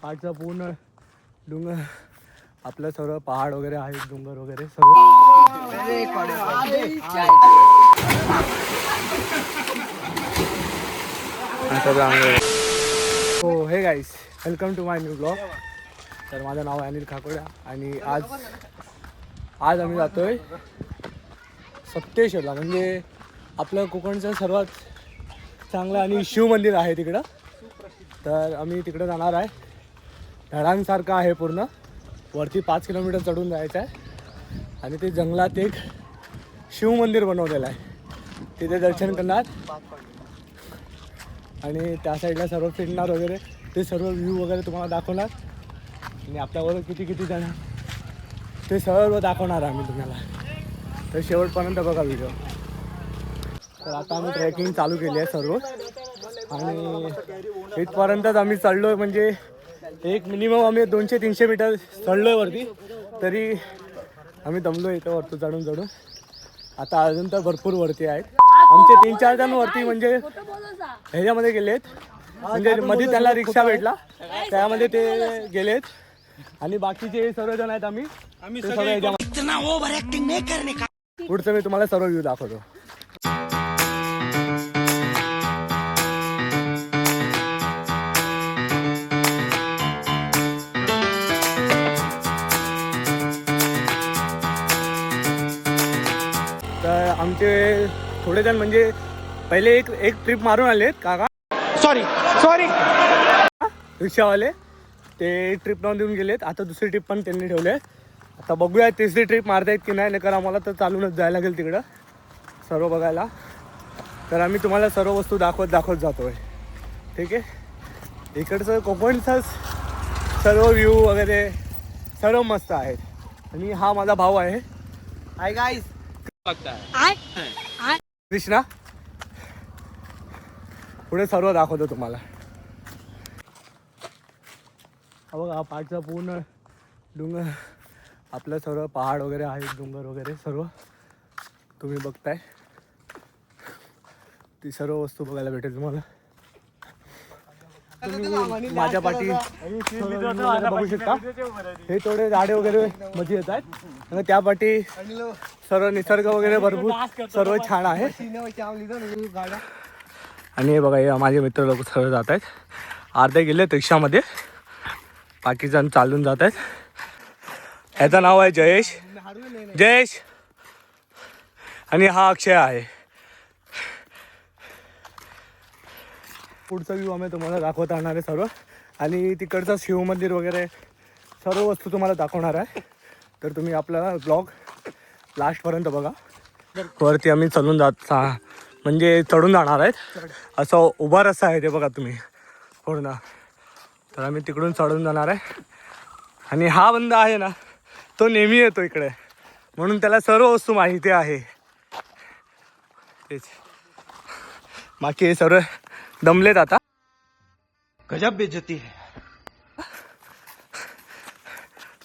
पाठचा पूर्ण डोंगर आपलं सर्व पहाड वगैरे आहेत, डोंगर वगैरे सर्व. हो hey guys, welcome to my new blog. तर माझं नाव आहे अनिल खाकोड्या आणि आज आम्ही जातोय सप्तेश्वरला, म्हणजे आपलं कोकणचं सर्वात चांगलं आणि शिव मंदिर आहे तिकडं. तर आम्ही तिकडं जाणार आहे. धडांसारखं आहे पूर्ण, वरती 5 किलोमीटर चढून जायचं आहे आणि ते जंगलात एक शिव मंदिर बनवलेलं आहे. तिथे दर्शन करणार आणि त्या साईडला सर्व फिरणार वगैरे, ते सर्व व्ह्यू वगैरे तुम्हाला दाखवणार आणि आपल्याबरोबर किती जण ते सर्व दाखवणार आम्ही तुम्हाला. तर शेवटपर्यंत बघा व्हिडिओ. तर आता आम्ही ट्रेकिंग चालू केली आहे सर्व आणि इथपर्यंतच आम्ही चढलो आहे. म्हणजे एक मिनिमम आम्ही 200-300 मीटर चढलो आहे वरती, तरी आम्ही दमलो इथं वरती चढून. आता अजून तर भरपूर वरती आहेत. आमचे 3-4 जण वरती म्हणजे ह्याच्यामध्ये गेलेत, म्हणजे मध्ये त्याला रिक्षा भेटला त्यामध्ये ते गेलेत आणि बाकीचे सर्वजण आहेत आम्ही सर्व ह्याच्यामध्ये. पुढचं मी तुम्हाला सर्व व्ह्यू दाखवतो. तर आमचे थोडे जण म्हणजे पहिले एक ट्रिप मारून आलेत काका, सॉरी रिक्षावाले, ते ट्रिप लावून देऊन गेलेत. आता दुसरी ट्रिप पण त्यांनी ठेवले. आता बघूया तिसरी ट्रिप मारतायत की नाही, कारण आम्हाला तर चालूनच जायला लागेल तिकडं सर्व बघायला. तर आम्ही तुम्हाला सर्व वस्तू दाखवत जातो आहे. ठीक आहे. इकडचं कोकणचंच सर्व व्ह्यू वगैरे सर्व मस्त आहेत. आणि हा माझा भाऊ आहे. Hi guys, Krishna. पुढे सर्व दाखवतो तुम्हाला. बघा, हा पाठचा पूर्ण डोंगर आपलं सर्व पहाड वगैरे आहेत, डोंगर वगैरे सर्व तुम्ही बघताय. ती सर्व वस्तू बघायला भेटेल तुम्हाला. तुम्ही माझ्या पाठी बघू शकता. हे थोडे झाडे वगैरे मध्ये येत आहेत आणि त्या पाठी सर्व निसर्ग वगैरे भरपूर सर्व छान आहे. आणि हे बघा, हे माझे मित्र लोक सर्व जात आहेत. अर्धे गेलेत रिक्षामध्ये, बाकी जण चालून जात आहेत. ह्याचं नाव आहे जयेश आणि हा अक्षय आहे. पुढचा व्ह्यू आम्ही तुम्हाला दाखवत राहणार आहे सर्व, आणि तिकडचं शिव मंदिर वगैरे सर्व वस्तू तुम्हाला दाखवणार आहे. तर तुम्ही आपला ब्लॉग लास्टपर्यंत बघा. वरती आम्ही चढून चढून जाणार आहेत. असं उभा रस्ता आहे ते बघा तुम्ही पूर्ण. तर आम्ही तिकडून चढून जाणार आहे. आणि हा बंदा आहे ना, तो नेहमी येतो इकडे, म्हणून त्याला सर्व वस्तू माहिती आहे. तेच बाकी हे सर्व दमलेत आता. गजब बेइज्जती है.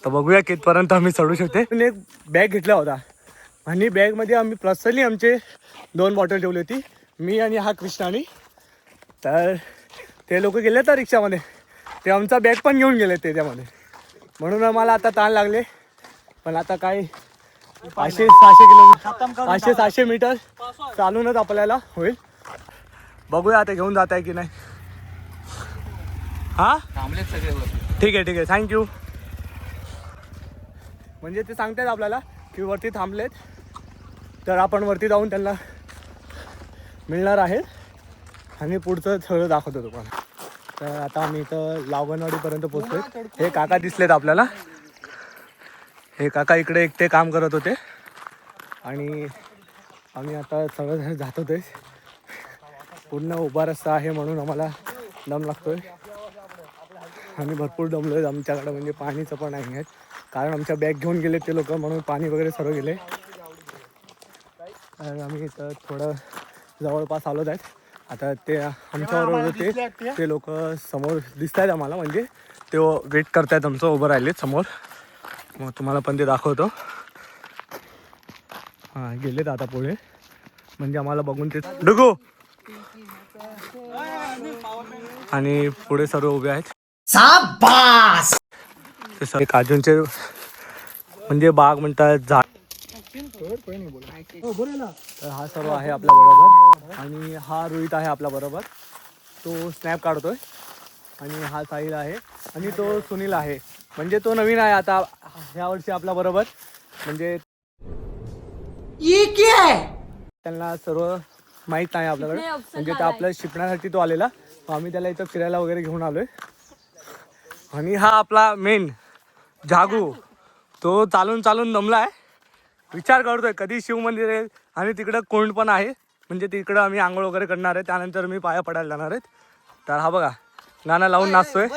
तर बघूया कितपर्यंत आम्ही चढू शकते. एक बॅग घेतला होता आणि बॅगमध्ये आम्ही पर्सनली आमचे 2 बॉटल ठेवली होती, मी आणि हा कृष्णानी. तर ते लोक गेले तर रिक्षामध्ये, ते आमचा बॅग पण घेऊन गेले त्याच्यामध्ये, म्हणून आम्हाला आता ताण लागले. पण आता काय 500-600 मीटर चालूनच आपल्याला होईल. बघूया आता घेऊन जात आहे की नाही. हां ठीक आहे थँक्यू. म्हणजे ते सांगतात आपल्याला की वरती थांबलेत, तर आपण वरती जाऊन त्यांना मिळणार आहे आणि पुढचं सगळं दाखवतो तुम्हाला. तर आता आम्ही इथं लावगणवाडीपर्यंत पोहोचतोय. हे काका दिसलेत आपल्याला. हे काका इकडे एकटे काम करत होते आणि आम्ही आता सगळं जात होते. पूर्ण उभा रस्ता आहे म्हणून आम्हाला दम लागतोय. आम्ही भरपूर दमलोय. आमच्याकडे म्हणजे पाणीचं पण नाही आहे, कारण आमच्या बॅग घेऊन गेले ते लोक, म्हणून पाणी वगैरे सर्व गेले. तर आम्ही इथं थोडं जवळपास आलोच आहेत. आता ते आमच्याबरोबर होते ते लोक समोर दिसत आहेत आम्हाला, म्हणजे ते वेट करतायत आमचं, उभं राहिलेत समोर. मग तुम्हाला पण ते दाखवतो. हां गेलेत आता पुढे, म्हणजे आम्हाला बघून ते डुगू आणि पुढे सर्व उभे आहेत. शाबास. ते काजूंचे म्हणजे बाग म्हणतात झाड. तर हा सर्व आहे आपल्या बरोबर आणि हा रोहित आहे आपल्या बरोबर. तो स्नॅप काढतोय आणि हा साहिल आहे आणि तो सुनील आहे. म्हणजे तो नवीन आहे आता ह्या वर्षी आपल्या बरोबर. म्हणजे त्यांना सर्व माहीत नाही आपल्याकडे. म्हणजे ते आपल्या शिकण्यासाठी तो आलेला. आम्ही त्याला इथं फिरायला वगैरे घेऊन आलोय. आणि हा आपला मेन जागू तो चालून चालून दमलाय. विचार करतोय कधी शिव मंदिर येईल. आणि तिकडं कोंड पण आहे. म्हणजे तिकडं आम्ही आंघोळ वगैरे करणार आहे. त्यानंतर मी पाया पडायला जाणार आहेत. तर हा बघा गाणं लावून नाचतोय.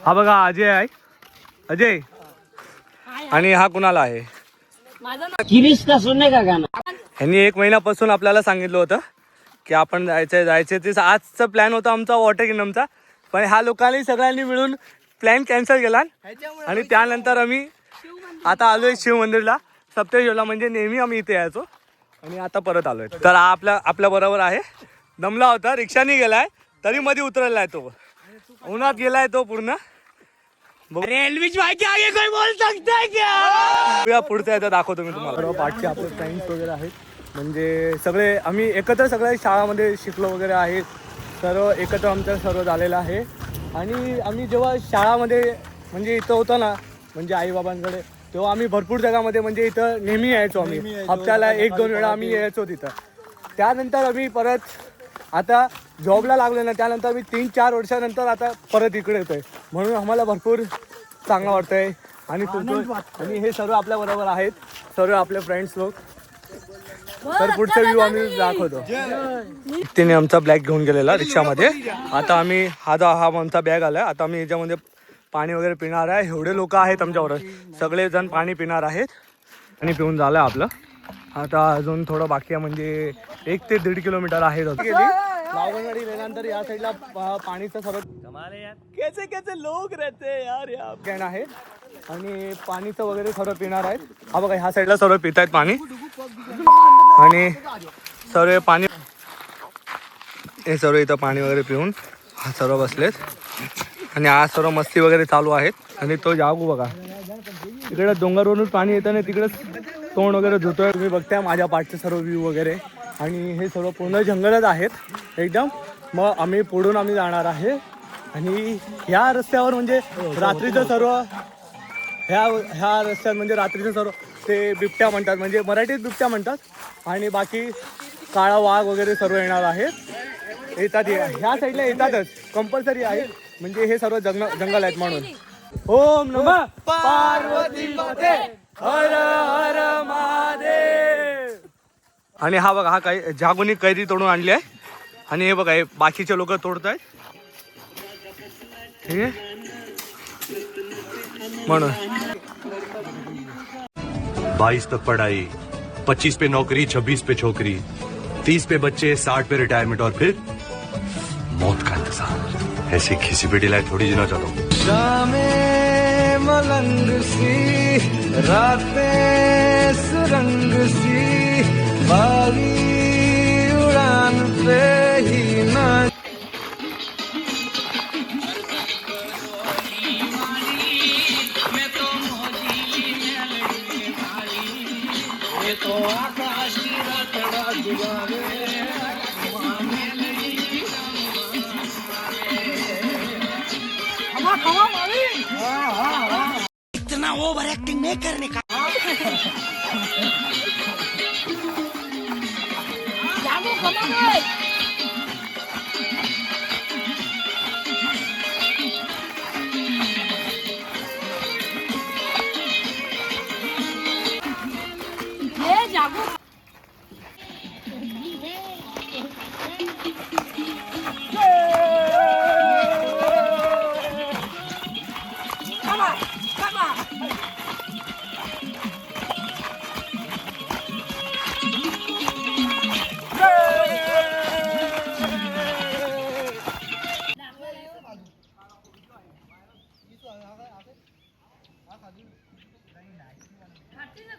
हा बघा अजय आहे. अजय आणि हा कुणाला आहे. ह्यांनी 1 महिन्यापासून आपल्याला सांगितलं होतं की आपण जायचं ते आजचा प्लॅन होता आमचा वॉटर किंगडमचा. पण ह्या लोकांनी सगळ्यांनी मिळून प्लॅन कॅन्सल केला आणि त्यानंतर आम्ही आता आलोय शिव मंदिरला सप्तशृंगीला. म्हणजे नेहमी आम्ही इथे यायचो आणि आता परत आलोय. तर आपल्या बरोबर आहे. दमला होता रिक्षाने गेलाय तरी मध्ये उतरलाय तो. उन्हात गेलाय तो पूर्ण. रेल्वेची माहिती आगे कोई बोल सकता क्या. पुढचा येतं दाखवतो मी तुम्हाला. पाठचे आपले फ्रेंड्स वगैरे आहेत. म्हणजे सगळे आम्ही एकत्र सगळे शाळामध्ये शिकलो वगैरे आहेत. सर्व एकत्र आमचं सर्व झालेलं आहे. आणि आम्ही जेव्हा शाळामध्ये म्हणजे इथं होतो ना म्हणजे आईबाबांकडे तेव्हा आम्ही भरपूर जगामध्ये म्हणजे इथं नेहमी यायचो. आम्ही हप्त्याला 1-2 वेळा आम्ही यायचो तिथं. त्यानंतर आम्ही परत आता जॉबला लागलो ना त्यानंतर मी 3-4 वर्षानंतर आता परत इकडे येतोय. म्हणून आम्हाला भरपूर चांगलं वाटतंय. आणि आणि हे सर्व आपल्या बरोबर आहेत सर्व आपले फ्रेंड्स लोक. तर पुढचा व्ह्यू आम्ही दाखवतो. तिने आमचा बॅग घेऊन गेलेला रिक्षामध्ये. आता आम्ही हा आमचा बॅग आला. आता आम्ही याच्यामध्ये पाणी वगैरे पिणार आहे. एवढे लोक आहेत आमच्याबरोबर सगळेजण पाणी पिणार आहेत. आणि पिऊन झालं आपलं. आता अजून थोडं बाकी आहे. म्हणजे 1 ते 1.5 किलोमीटर आहे. लावगणवाडी गेल्यानंतर या साईडला पाणीचं सर्व कैसे लोक रहते यार या आहे. आणि पाणीचं वगैरे सर्व पिणार आहेत. हा बघा ह्या साईडला सर्व पित आहेत पाणी. आणि सर्व पाणी हे सर्व इथं पाणी वगैरे पिऊन हा सर्व बसलेत. आणि आज सर्व मस्ती वगैरे चालू आहेत. आणि तो जागू बघा तिकडे डोंगरवरून पाणी येतं आणि तिकडे तोंड वगैरे धुतोय. तुम्ही बघताय माझ्या पाठचे सर्व व्ह्यू वगैरे. आणि हे सर्व पूर्ण जंगलच आहेत एकदम. मग आम्ही पुढून आम्ही जाणार आहे. आणि ह्या रस्त्यावर म्हणजे रात्रीचं सर्व ह्या रस्त्यात म्हणजे रात्रीचं सर्व ते बिबट्या म्हणतात. म्हणजे मराठीत बिबट्या म्हणतात. आणि बाकी काळा वाघ वगैरे सर्व येणार आहेत. येतात ह्या साईडला येतातच कंपल्सरी आहे. म्हणजे हे सर्व जंगल आहेत म्हणून. ओम नमः पार्वती पते हर हर महादेव. आणि हा बघा हा काही जागुनी कैरी तोडून आणली आहे. आणि हे बघा हे बाकीचे लोक तोडत आहेत म्हणून. 22 तक पढ़ाई, 25 पे नौकरी, 26 पे छोकरी, 30 पे बच्चे, 60 पे रिटायरमेंट और फिर मौत का इंतजार. ऐसी खिसी पिटी लाइफ थोड़ी जीना चाहता हूँ. शामें मलंग सी रातें सुरंग सी बारी उड़ान पे ही ना. इतना ओवर एक्टिंग नहीं करने का.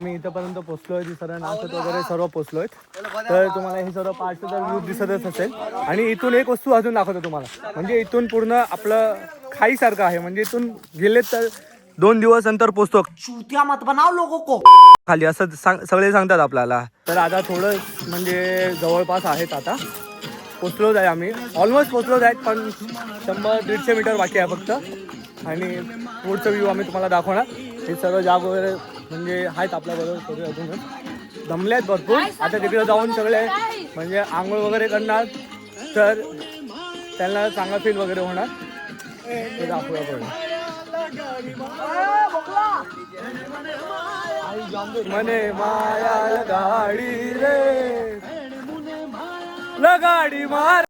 मी इथंपर्यंत पोहोचलोय, ती सर्व नाचत वगैरे सर्व पोहोचलोय. तर तुम्हाला हे सर्व पार्टचा व्ह्यू दिसतच असेल. आणि इथून एक वस्तू अजून दाखवतो तुम्हाला, म्हणजे इथून पूर्ण आपलं खाईसारखं आहे. म्हणजे इथून गेले तर 2 दिवस नंतर पोहोचतो मत बनाओ लोगों को. खाली, असं सगळे सांगतात आपल्याला. तर आता थोडं म्हणजे जवळपास आहेत, आता पोचलोच आहे आम्ही, ऑलमोस्ट पोचलोच आहेत. पण 100-150 मीटर बाकी आहे फक्त. आणि पुढचं व्ह्यू आम्ही तुम्हाला दाखवणार. हे सर्व जाग वगैरे म्हणजे आहेत आपल्याबरोबर सगळे, अजूनच दमले आहेत भरपूर. आता तिकडे जाऊन सगळे म्हणजे आंघोळ वगैरे करणार, तर त्यांना चांगला फील वगैरे होणार. ते दाखवूया पडेल. मने माया लगाडी रे, लगाडी मार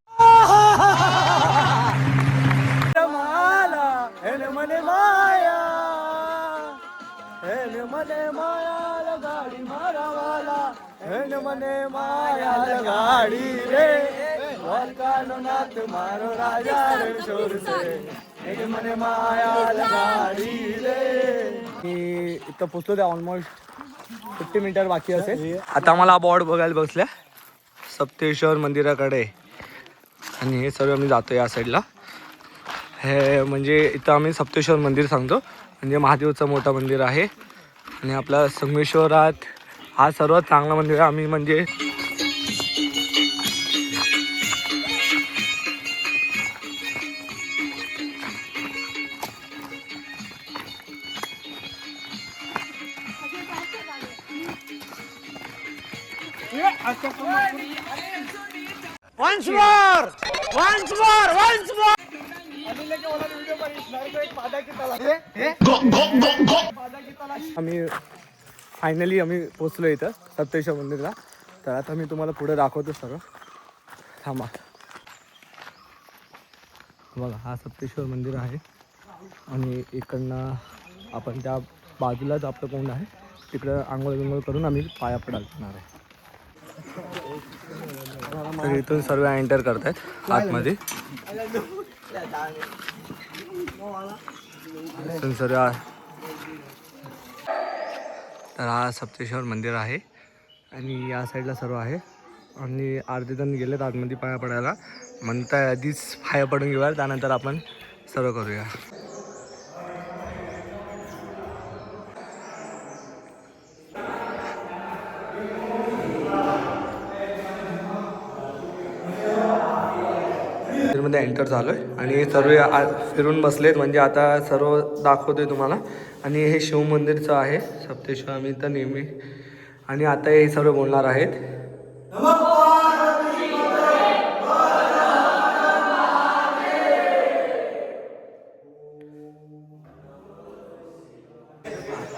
माला हेन मने माया, हेन मने माया लगाडी मारावाला, हेन मने माया लगाडी रे, वालकाननाथ मारो राजा रणशोर से, हेन मने माया लगाडी रे. मी इथं पोचलो, त्या ऑलमोस्ट 50 मीटर बाकी असेल. आता मला बोर्ड बघायला बसल्या सप्तेश्वर मंदिराकडे. आणि हे सर्व आम्ही जातो या साईडला. हे म्हणजे इथं आम्ही सप्तेश्वर मंदिर सांगतो, म्हणजे महादेवचं मोठं मंदिर आहे. आणि आपल्या संगमेश्वरात हा सर्वात चांगला मंदिर आहे. आम्ही म्हणजे Once more, once more, once more. आम्ही फायनली आम्ही पोचलो इथं सप्तेश्वर मंदिरला. तर आता मी तुम्हाला पुढे दाखवतो सर्व. थांबा, बघा हा सप्तेश्वर मंदिर आहे. आणि इकडनं आपण त्या बाजूलाच आपलं कोंड आहे, तिकडं आंघोळ बिंघोळ करून आम्ही पाया पडणार आहे. तर इथून सर्व एंटर करतायत आतमध्ये. इथून सर्व. तर हा सप्तेश्वर मंदिर आहे आणि या साईडला सर्व आहे. आणि अर्धे जण गेलेत आतमध्ये पाया पडायला, म्हणताय आधीच पाया पडून घेऊया, त्यानंतर आपण सर्व करूया. मध्ये एंटर झालोय आणि सर्व फिरून बसलेत. म्हणजे आता सर्व दाखवतोय तुम्हाला. आणि हे शिव मंदिरचं आहे सप्तेश्वर, आम्ही तर नेहमी. आणि आता हे सर्व बोलणार आहेत.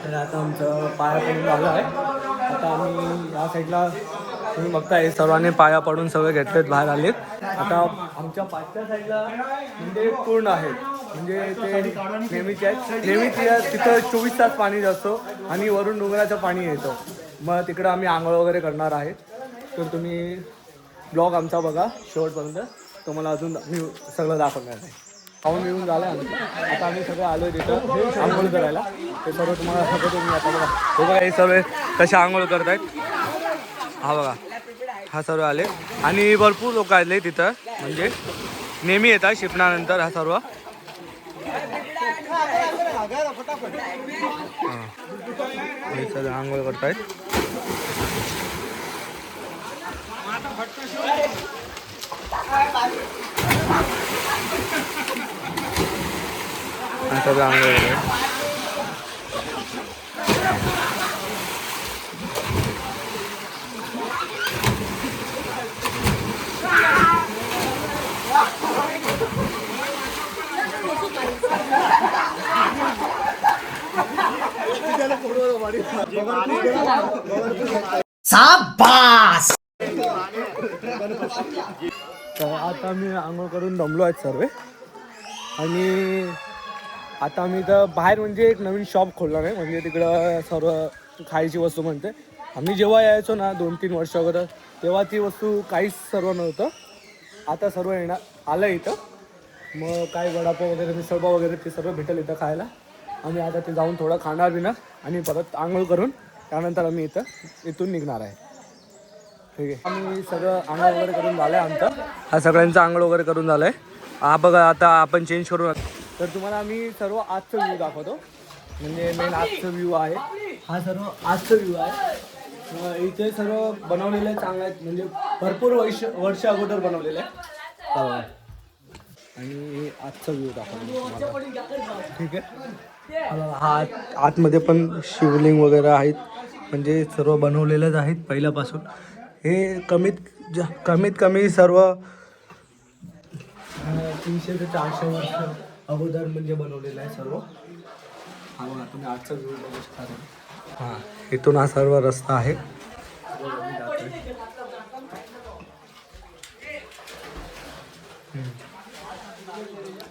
तर आता आमचं पाया पडून झालं आहे. आता आम्ही या साईडला तुम्ही बघताय सर्वांनी पाया पडून सगळे घेतलेत, बाहेर आलेत. आता आमच्या पाचच्या साईडला म्हणजे पूर्ण आहे, म्हणजे ते नेहमीचे आहेत. नेहमीच्या तिथं 24 तास पाणी असतो आणि वरून डोंगराचं पाणी येतं. मग तिकडं आम्ही आंघोळ वगैरे करणार आहेत. तर तुम्ही ब्लॉग आमचा बघा शेवटपर्यंत, तुम्हाला अजून मी सगळं दाखवणार आहे. खाऊन मिळून झालं आमचं. आता आम्ही सगळं आलो आहे तिथं आंघोळ करायला. ते सर्व तुम्हाला सांगतो मी आता. बघा हे बघा, हे सर्व कशा आंघोळ करतायत. हा बघा, हा सर्व आले आणि भरपूर लोक आले तिथं, म्हणजे नेहमी येतात शिपणानंतर हा सर्व. हे सर्व आंघोळ करतायत. सगळं आंघोळ करतायत. शाबास. तर आता मी आंघोळ करून दमलो आहेत सर्व. आणि आता आम्ही इथं बाहेर म्हणजे एक नवीन शॉप खोलणार आहे, म्हणजे तिकडं सर्व खायची वस्तू म्हणते. आम्ही जेव्हा यायचो ना 2-3 वर्ष अगोदर, तेव्हा ती वस्तू काहीच सर्व नव्हतं. आता सर्व आलं इथं. मग काय वडापाव वगैरे, मिसळपाव वगैरे ते सर्व भेटेल इथं खायला. आम्ही आता ते जाऊन थोडं खाणार बिणार आणि परत आंघोळ करून त्यानंतर आम्ही इथून निघणार आहे. ठीक आहे. आम्ही सगळं आंघोळ वगैरे करून झालं आहे आमचं. हा सगळ्यांचं आंघोळ वगैरे करून झालं आहे. हा बघा आता आपण चेंज करून तर तुम्हाला आम्ही सर्व आजचं व्ह्यू दाखवतो. म्हणजे मेन आजचं व्ह्यू आहे. हा सर्व आजचं व्ह्यू आहे. इथे सर्व बनवलेले चांगले आहेत. म्हणजे भरपूर वर्ष अगोदर बनवलेले आहे. आणि आजचा व्ह्यू दाखवतो तुम्हाला. ठीक आहे. हा आतमध्ये पण शिवलिंग वगैरे आहेत. म्हणजे सर्व बनवलेलेच आहेत पहिल्यापासून. हे कमीत कमी सर्व 300 ते 400 वर्ष अगोदर म्हणजे बनवलेलं आहे सर्व. हा बघा तुम्ही आजचा व्ह्यू बघू शकता. हां इथून हा सर्व रस्ता आहे.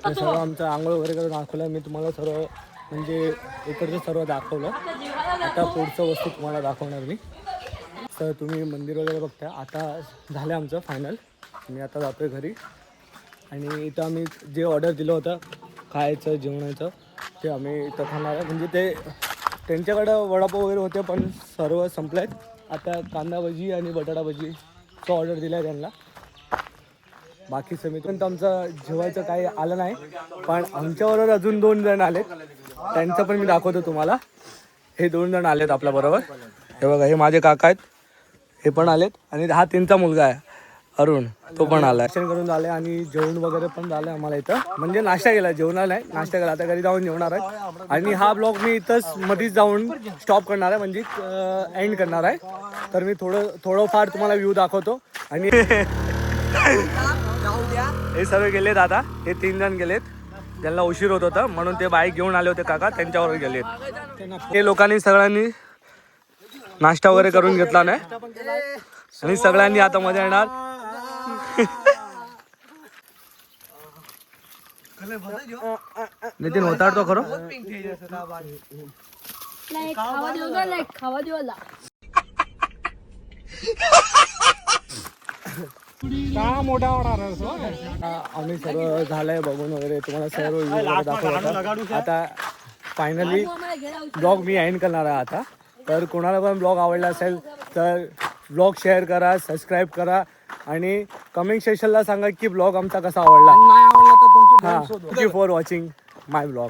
ते सर्व आमचं आंघोळ वगैरे करून दाखवलं. मी तुम्हाला सर्व म्हणजे इकडचं सर्व दाखवलं. आता पुढचं वस्तू तुम्हाला दाखवणार मी. तर तुम्ही मंदिर वगैरे बघताय. आता झालं आमचं फायनल. मी आता जातो आहे घरी. आणि इथं आम्ही जे ऑर्डर दिलं होतं खायचं जेवणाचं ते आम्ही इथं खाणार आहे. म्हणजे ते त्यांच्याकडं वडापाव वगैरे होते पण सर्व संपलं आहेत. आता कांदा भजी आणि बटाटा भजीचं ऑर्डर दिलं आहे त्यांना. बाकीचं मी पण आमचं जेवायचं काही आलं नाही. पण आमच्याबरोबर अजून 2 जण आलेत. त्यांचं पण मी दाखवतो तुम्हाला. हे 2 जण आलेत आपल्याबरोबर. हे बघा हे माझे काका आहेत. हे पण आलेत. आणि हा त्यांचा मुलगा आहे अरुण. तो पण आला. दर्शन करून झाले आणि जेवण वगैरे पण झालं आम्हाला इथं. म्हणजे नाश्ता केला जेवणार नाही. नाश्ता केला आता घरी जाऊन जेवणार आहे. आणि हा ब्लॉग मी इथंच मध्येच जाऊन स्टॉप करणार आहे. म्हणजे एंड करणार आहे. तर मी थोडंफार तुम्हाला व्ह्यू दाखवतो. आणि हे सर्व गेलेत आता. हे 3 जण गेलेत. त्यांना उशीर होत होता म्हणून ते बाईक घेऊन आले होते काका. त्यांच्यावर गेलेत. हे लोकांनी सगळ्यांनी नाश्ता वगैरे करून घेतला नाही. आणि सगळ्यांनी आता मजा येणार. नितीन होतार तो खरं खावा देवाला आम्ही सर्व झालंय बघून वगैरे तुम्हाला सर्व व्ह्यू वगैरे दाखवलं. आता फायनली ब्लॉग मी एंड करणार आहे आता. तर कोणाला पण ब्लॉग आवडला असेल तर ब्लॉग शेअर करा, सबस्क्राईब करा आणि कमेंट सेक्शनला सांगा की ब्लॉग आमचा कसा आवडला. नाही आवडला तर तुमची thank you for watching my blog.